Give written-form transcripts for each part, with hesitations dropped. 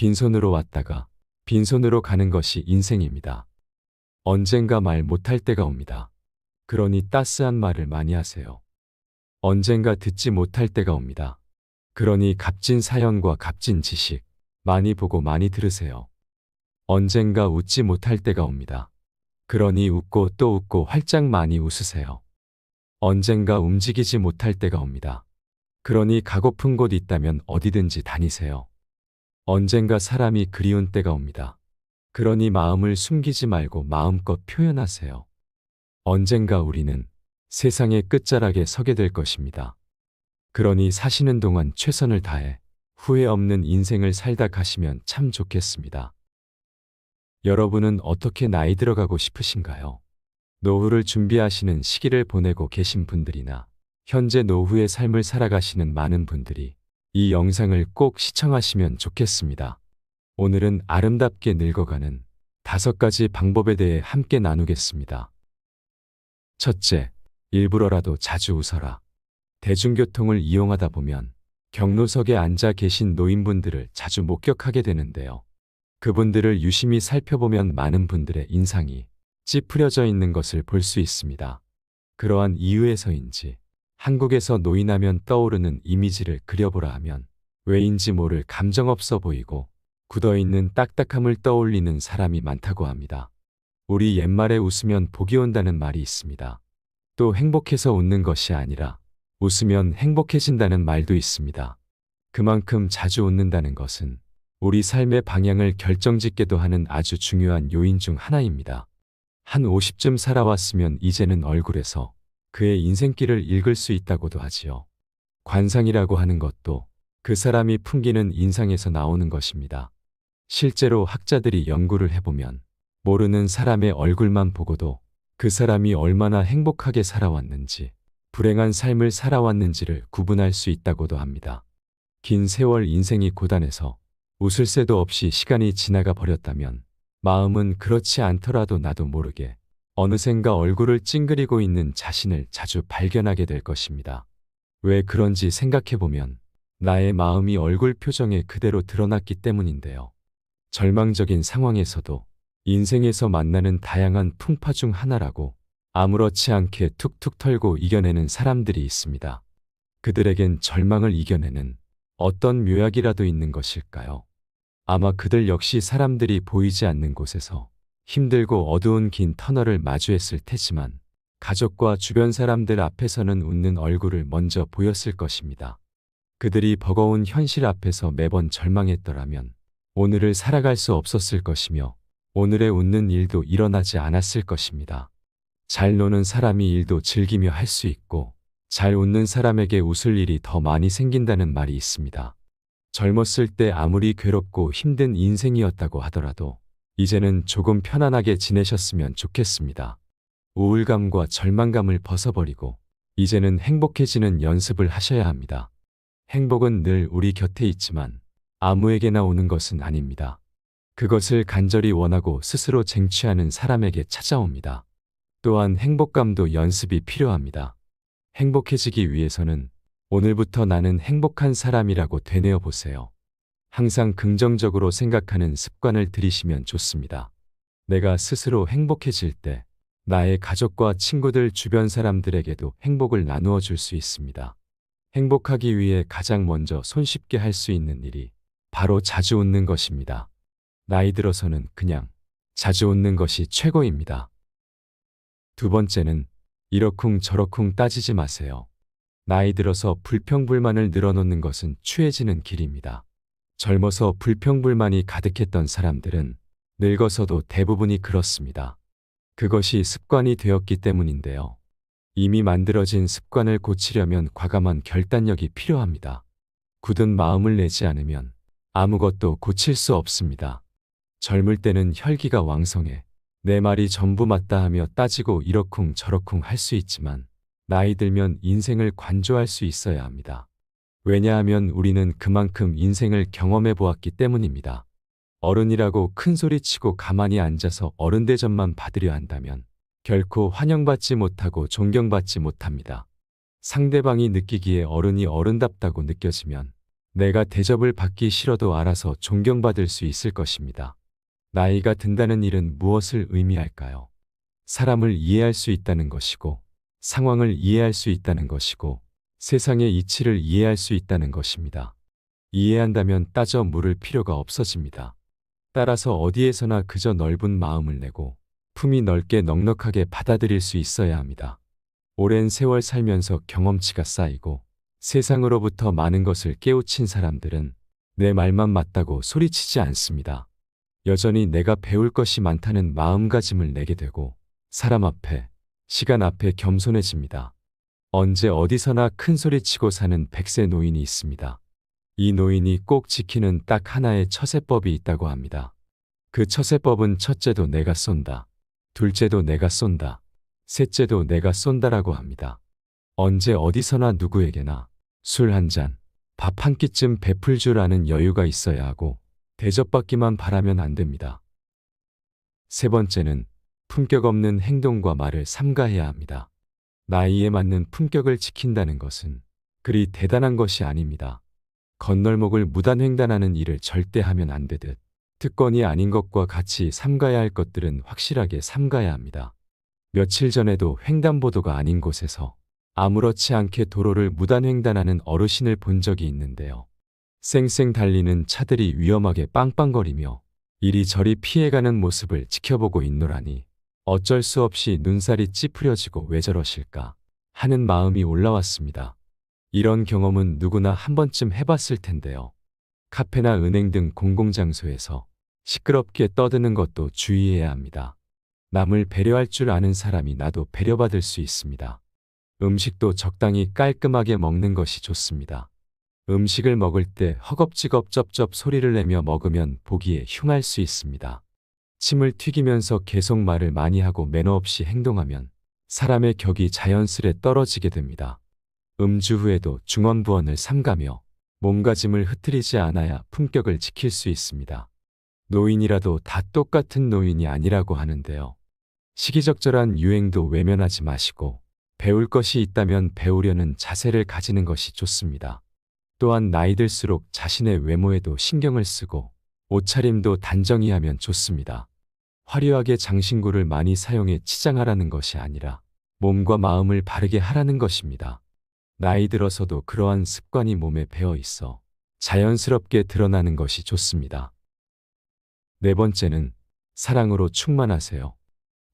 빈손으로 왔다가 빈손으로 가는 것이 인생입니다. 언젠가 말 못할 때가 옵니다. 그러니 따스한 말을 많이 하세요. 언젠가 듣지 못할 때가 옵니다. 그러니 값진 사연과 값진 지식 많이 보고 많이 들으세요. 언젠가 웃지 못할 때가 옵니다. 그러니 웃고 또 웃고 활짝 많이 웃으세요. 언젠가 움직이지 못할 때가 옵니다. 그러니 가고픈 곳 있다면 어디든지 다니세요. 언젠가 사람이 그리운 때가 옵니다. 그러니 마음을 숨기지 말고 마음껏 표현하세요. 언젠가 우리는 세상의 끝자락에 서게 될 것입니다. 그러니 사시는 동안 최선을 다해 후회 없는 인생을 살다 가시면 참 좋겠습니다. 여러분은 어떻게 나이 들어가고 싶으신가요? 노후를 준비하시는 시기를 보내고 계신 분들이나 현재 노후의 삶을 살아가시는 많은 분들이 이 영상을 꼭 시청하시면 좋겠습니다. 오늘은 아름답게 늙어가는 5가지 방법에 대해 함께 나누겠습니다. 첫째, 일부러라도 자주 웃어라. 대중교통을 이용하다 보면 경로석에 앉아 계신 노인분들을 자주 목격하게 되는데요. 그분들을 유심히 살펴보면 많은 분들의 인상이 찌푸려져 있는 것을 볼 수 있습니다. 그러한 이유에서인지 한국에서 노인하면 떠오르는 이미지를 그려보라 하면 왜인지 모를 감정 없어 보이고 굳어있는 딱딱함을 떠올리는 사람이 많다고 합니다. 우리 옛말에 웃으면 복이 온다는 말이 있습니다. 또 행복해서 웃는 것이 아니라 웃으면 행복해진다는 말도 있습니다. 그만큼 자주 웃는다는 것은 우리 삶의 방향을 결정짓게도 하는 아주 중요한 요인 중 하나입니다. 한 50쯤 살아왔으면 이제는 얼굴에서 그의 인생길을 읽을 수 있다고도 하지요. 관상이라고 하는 것도 그 사람이 풍기는 인상에서 나오는 것입니다. 실제로 학자들이 연구를 해보면 모르는 사람의 얼굴만 보고도 그 사람이 얼마나 행복하게 살아왔는지, 불행한 삶을 살아왔는지를 구분할 수 있다고도 합니다. 긴 세월 인생이 고단해서 웃을 새도 없이 시간이 지나가 버렸다면 마음은 그렇지 않더라도 나도 모르게 어느샌가 얼굴을 찡그리고 있는 자신을 자주 발견하게 될 것입니다. 왜 그런지 생각해보면 나의 마음이 얼굴 표정에 그대로 드러났기 때문인데요. 절망적인 상황에서도 인생에서 만나는 다양한 풍파 중 하나라고 아무렇지 않게 툭툭 털고 이겨내는 사람들이 있습니다. 그들에겐 절망을 이겨내는 어떤 묘약이라도 있는 것일까요? 아마 그들 역시 사람들이 보이지 않는 곳에서 힘들고 어두운 긴 터널을 마주했을 테지만 가족과 주변 사람들 앞에서는 웃는 얼굴을 먼저 보였을 것입니다. 그들이 버거운 현실 앞에서 매번 절망했더라면 오늘을 살아갈 수 없었을 것이며 오늘의 웃는 일도 일어나지 않았을 것입니다. 잘 노는 사람이 일도 즐기며 할 수 있고 잘 웃는 사람에게 웃을 일이 더 많이 생긴다는 말이 있습니다. 젊었을 때 아무리 괴롭고 힘든 인생이었다고 하더라도 이제는 조금 편안하게 지내셨으면 좋겠습니다. 우울감과 절망감을 벗어버리고 이제는 행복해지는 연습을 하셔야 합니다. 행복은 늘 우리 곁에 있지만 아무에게나 오는 것은 아닙니다. 그것을 간절히 원하고 스스로 쟁취하는 사람에게 찾아옵니다. 또한 행복감도 연습이 필요합니다. 행복해지기 위해서는 오늘부터 나는 행복한 사람이라고 되뇌어 보세요. 항상 긍정적으로 생각하는 습관을 들이시면 좋습니다. 내가 스스로 행복해질 때 나의 가족과 친구들 주변 사람들에게도 행복을 나누어 줄 수 있습니다. 행복하기 위해 가장 먼저 손쉽게 할 수 있는 일이 바로 자주 웃는 것입니다. 나이 들어서는 그냥 자주 웃는 것이 최고입니다. 두 번째는 이러쿵 저러쿵 따지지 마세요. 나이 들어서 불평불만을 늘어놓는 것은 추해지는 길입니다. 젊어서 불평불만이 가득했던 사람들은 늙어서도 대부분이 그렇습니다. 그것이 습관이 되었기 때문인데요. 이미 만들어진 습관을 고치려면 과감한 결단력이 필요합니다. 굳은 마음을 내지 않으면 아무것도 고칠 수 없습니다. 젊을 때는 혈기가 왕성해 내 말이 전부 맞다 하며 따지고 이러쿵 저러쿵 할 수 있지만 나이 들면 인생을 관조할 수 있어야 합니다. 왜냐하면 우리는 그만큼 인생을 경험해 보았기 때문입니다. 어른이라고 큰 소리치고 가만히 앉아서 어른 대접만 받으려 한다면 결코 환영받지 못하고 존경받지 못합니다. 상대방이 느끼기에 어른이 어른답다고 느껴지면 내가 대접을 받기 싫어도 알아서 존경받을 수 있을 것입니다. 나이가 든다는 일은 무엇을 의미할까요? 사람을 이해할 수 있다는 것이고, 상황을 이해할 수 있다는 것이고, 세상의 이치를 이해할 수 있다는 것입니다. 이해한다면 따져 물을 필요가 없어집니다. 따라서 어디에서나 그저 넓은 마음을 내고 품이 넓게 넉넉하게 받아들일 수 있어야 합니다. 오랜 세월 살면서 경험치가 쌓이고 세상으로부터 많은 것을 깨우친 사람들은 내 말만 맞다고 소리치지 않습니다. 여전히 내가 배울 것이 많다는 마음가짐을 내게 되고 사람 앞에, 시간 앞에 겸손해집니다. 언제 어디서나 큰 소리치고 사는 100세 노인이 있습니다. 이 노인이 꼭 지키는 딱 하나의 처세법이 있다고 합니다. 그 처세법은 첫째도 내가 쏜다. 둘째도 내가 쏜다. 셋째도 내가 쏜다라고 합니다. 언제 어디서나 누구에게나 술 한 잔, 밥 한 끼쯤 베풀 줄 아는 여유가 있어야 하고 대접받기만 바라면 안 됩니다. 세 번째는 품격 없는 행동과 말을 삼가해야 합니다. 나이에 맞는 품격을 지킨다는 것은 그리 대단한 것이 아닙니다. 건널목을 무단횡단하는 일을 절대 하면 안 되듯 특권이 아닌 것과 같이 삼가야 할 것들은 확실하게 삼가야 합니다. 며칠 전에도 횡단보도가 아닌 곳에서 아무렇지 않게 도로를 무단횡단하는 어르신을 본 적이 있는데요. 쌩쌩 달리는 차들이 위험하게 빵빵거리며 이리저리 피해가는 모습을 지켜보고 있노라니 어쩔 수 없이 눈살이 찌푸려지고 왜 저러실까 하는 마음이 올라왔습니다. 이런 경험은 누구나 한 번쯤 해봤을 텐데요. 카페나 은행 등 공공장소에서 시끄럽게 떠드는 것도 주의해야 합니다. 남을 배려할 줄 아는 사람이 나도 배려받을 수 있습니다. 음식도 적당히 깔끔하게 먹는 것이 좋습니다. 음식을 먹을 때 허겁지겁 쩝쩝 소리를 내며 먹으면 보기에 흉할 수 있습니다. 침을 튀기면서 계속 말을 많이 하고 매너 없이 행동하면 사람의 격이 자연스레 떨어지게 됩니다. 음주 후에도 중언부언을 삼가며 몸가짐을 흐트리지 않아야 품격을 지킬 수 있습니다. 노인이라도 다 똑같은 노인이 아니라고 하는데요. 시기적절한 유행도 외면하지 마시고 배울 것이 있다면 배우려는 자세를 가지는 것이 좋습니다. 또한 나이 들수록 자신의 외모에도 신경을 쓰고 옷차림도 단정히 하면 좋습니다. 화려하게 장신구를 많이 사용해 치장하라는 것이 아니라 몸과 마음을 바르게 하라는 것입니다. 나이 들어서도 그러한 습관이 몸에 배어 있어 자연스럽게 드러나는 것이 좋습니다. 네 번째는 사랑으로 충만하세요.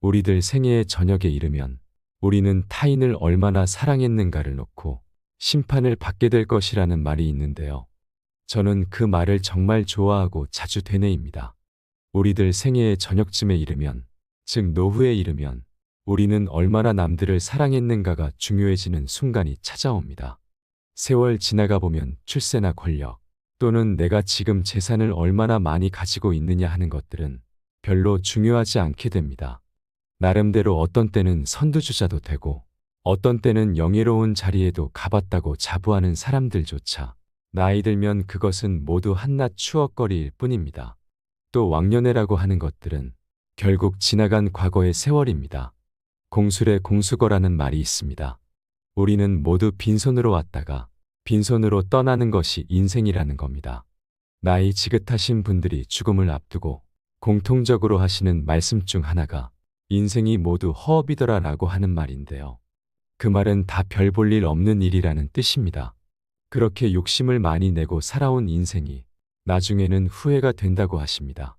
우리들 생애의 저녁에 이르면 우리는 타인을 얼마나 사랑했는가를 놓고 심판을 받게 될 것이라는 말이 있는데요. 저는 그 말을 정말 좋아하고 자주 되뇌입니다. 우리들 생애의 저녁쯤에 이르면, 즉 노후에 이르면 우리는 얼마나 남들을 사랑했는가가 중요해지는 순간이 찾아옵니다. 세월 지나가 보면 출세나 권력 또는 내가 지금 재산을 얼마나 많이 가지고 있느냐 하는 것들은 별로 중요하지 않게 됩니다. 나름대로 어떤 때는 선두주자도 되고 어떤 때는 영예로운 자리에도 가봤다고 자부하는 사람들조차 나이 들면 그것은 모두 한낱 추억거리일 뿐입니다. 또 왕년애라고 하는 것들은 결국 지나간 과거의 세월입니다. 공술의 공수거라는 말이 있습니다. 우리는 모두 빈손으로 왔다가 빈손으로 떠나는 것이 인생이라는 겁니다. 나이 지긋하신 분들이 죽음을 앞두고 공통적으로 하시는 말씀 중 하나가 인생이 모두 허업이더라 라고 하는 말인데요. 그 말은 다 별 볼 일 없는 일이라는 뜻입니다. 그렇게 욕심을 많이 내고 살아온 인생이 나중에는 후회가 된다고 하십니다.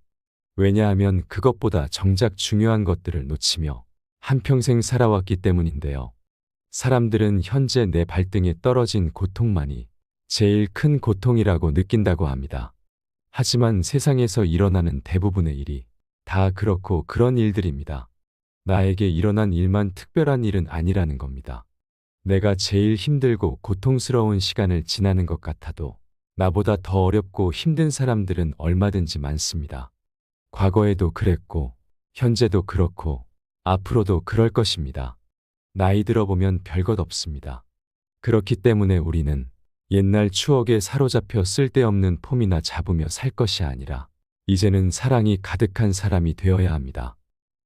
왜냐하면 그것보다 정작 중요한 것들을 놓치며 한평생 살아왔기 때문인데요. 사람들은 현재 내 발등에 떨어진 고통만이 제일 큰 고통이라고 느낀다고 합니다. 하지만 세상에서 일어나는 대부분의 일이 다 그렇고 그런 일들입니다. 나에게 일어난 일만 특별한 일은 아니라는 겁니다. 내가 제일 힘들고 고통스러운 시간을 지나는 것 같아도 나보다 더 어렵고 힘든 사람들은 얼마든지 많습니다. 과거에도 그랬고 현재도 그렇고 앞으로도 그럴 것입니다. 나이 들어보면 별것 없습니다. 그렇기 때문에 우리는 옛날 추억에 사로잡혀 쓸데없는 폼이나 잡으며 살 것이 아니라 이제는 사랑이 가득한 사람이 되어야 합니다.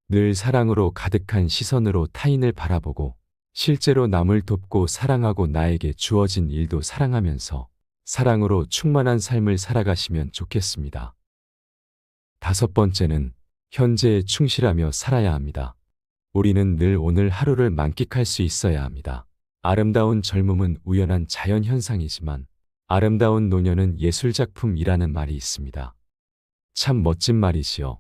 늘 사랑으로 가득한 시선으로 타인을 바라보고 실제로 남을 돕고 사랑하고 나에게 주어진 일도 사랑하면서 사랑으로 충만한 삶을 살아가시면 좋겠습니다. 5번째는 현재에 충실하며 살아야 합니다. 우리는 늘 오늘 하루를 만끽할 수 있어야 합니다. 아름다운 젊음은 우연한 자연 현상이지만 아름다운 노년은 예술작품이라는 말이 있습니다. 참 멋진 말이지요.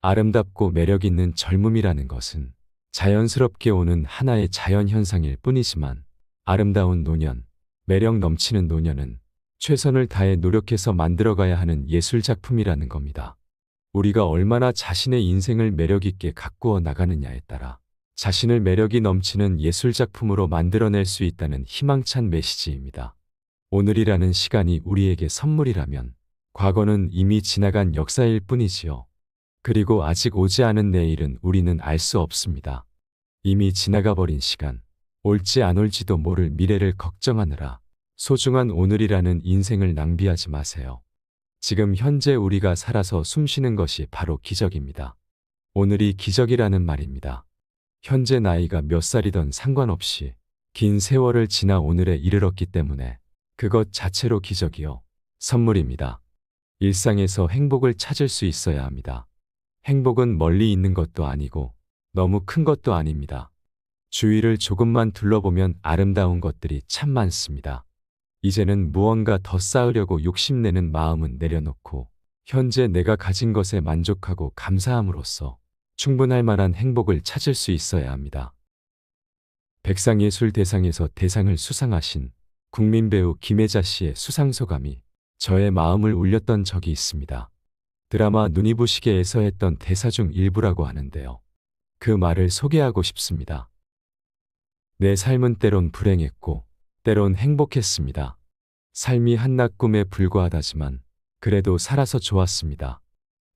아름답고 매력 있는 젊음이라는 것은 자연스럽게 오는 하나의 자연 현상일 뿐이지만 아름다운 노년, 매력 넘치는 노년은 최선을 다해 노력해서 만들어가야 하는 예술작품이라는 겁니다. 우리가 얼마나 자신의 인생을 매력있게 가꾸어 나가느냐에 따라 자신을 매력이 넘치는 예술작품으로 만들어낼 수 있다는 희망찬 메시지입니다. 오늘이라는 시간이 우리에게 선물이라면 과거는 이미 지나간 역사일 뿐이지요. 그리고 아직 오지 않은 내일은 우리는 알 수 없습니다. 이미 지나가 버린 시간, 올지 안 올지도 모를 미래를 걱정하느라 소중한 오늘이라는 인생을 낭비하지 마세요. 지금 현재 우리가 살아서 숨쉬는 것이 바로 기적입니다. 오늘이 기적이라는 말입니다. 현재 나이가 몇 살이든 상관없이 긴 세월을 지나 오늘에 이르렀기 때문에 그것 자체로 기적이요. 선물입니다. 일상에서 행복을 찾을 수 있어야 합니다. 행복은 멀리 있는 것도 아니고 너무 큰 것도 아닙니다. 주위를 조금만 둘러보면 아름다운 것들이 참 많습니다. 이제는 무언가 더 쌓으려고 욕심내는 마음은 내려놓고 현재 내가 가진 것에 만족하고 감사함으로써 충분할 만한 행복을 찾을 수 있어야 합니다. 백상예술대상에서 대상을 수상하신 국민배우 김혜자 씨의 수상소감이 저의 마음을 울렸던 적이 있습니다. 드라마 눈이 부시게에서 했던 대사 중 일부라고 하는데요. 그 말을 소개하고 싶습니다. 내 삶은 때론 불행했고 때론 행복했습니다. 삶이 한낮 꿈에 불과하다지만 그래도 살아서 좋았습니다.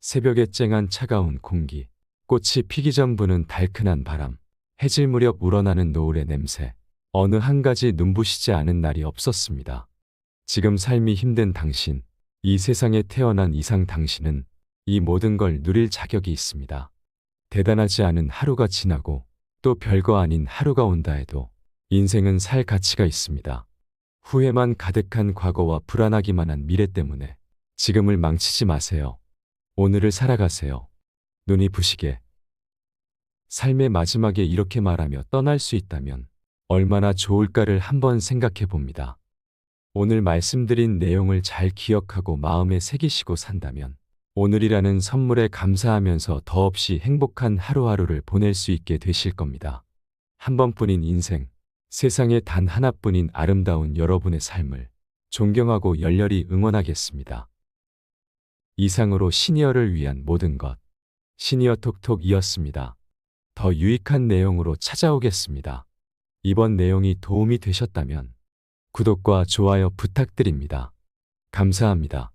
새벽에 쨍한 차가운 공기, 꽃이 피기 전 부는 달큰한 바람, 해질 무렵 우러나는 노을의 냄새, 어느 한 가지 눈부시지 않은 날이 없었습니다. 지금 삶이 힘든 당신, 이 세상에 태어난 이상 당신은 이 모든 걸 누릴 자격이 있습니다. 대단하지 않은 하루가 지나고 또 별거 아닌 하루가 온다 해도 인생은 살 가치가 있습니다. 후회만 가득한 과거와 불안하기만 한 미래 때문에 지금을 망치지 마세요. 오늘을 살아가세요. 눈이 부시게. 삶의 마지막에 이렇게 말하며 떠날 수 있다면 얼마나 좋을까를 한번 생각해 봅니다. 오늘 말씀드린 내용을 잘 기억하고 마음에 새기시고 산다면 오늘이라는 선물에 감사하면서 더없이 행복한 하루하루를 보낼 수 있게 되실 겁니다. 한 번뿐인 인생, 세상에 단 하나뿐인 아름다운 여러분의 삶을 존경하고 열렬히 응원하겠습니다. 이상으로 시니어를 위한 모든 것, 시니어 톡톡이었습니다. 더 유익한 내용으로 찾아오겠습니다. 이번 내용이 도움이 되셨다면 구독과 좋아요 부탁드립니다. 감사합니다.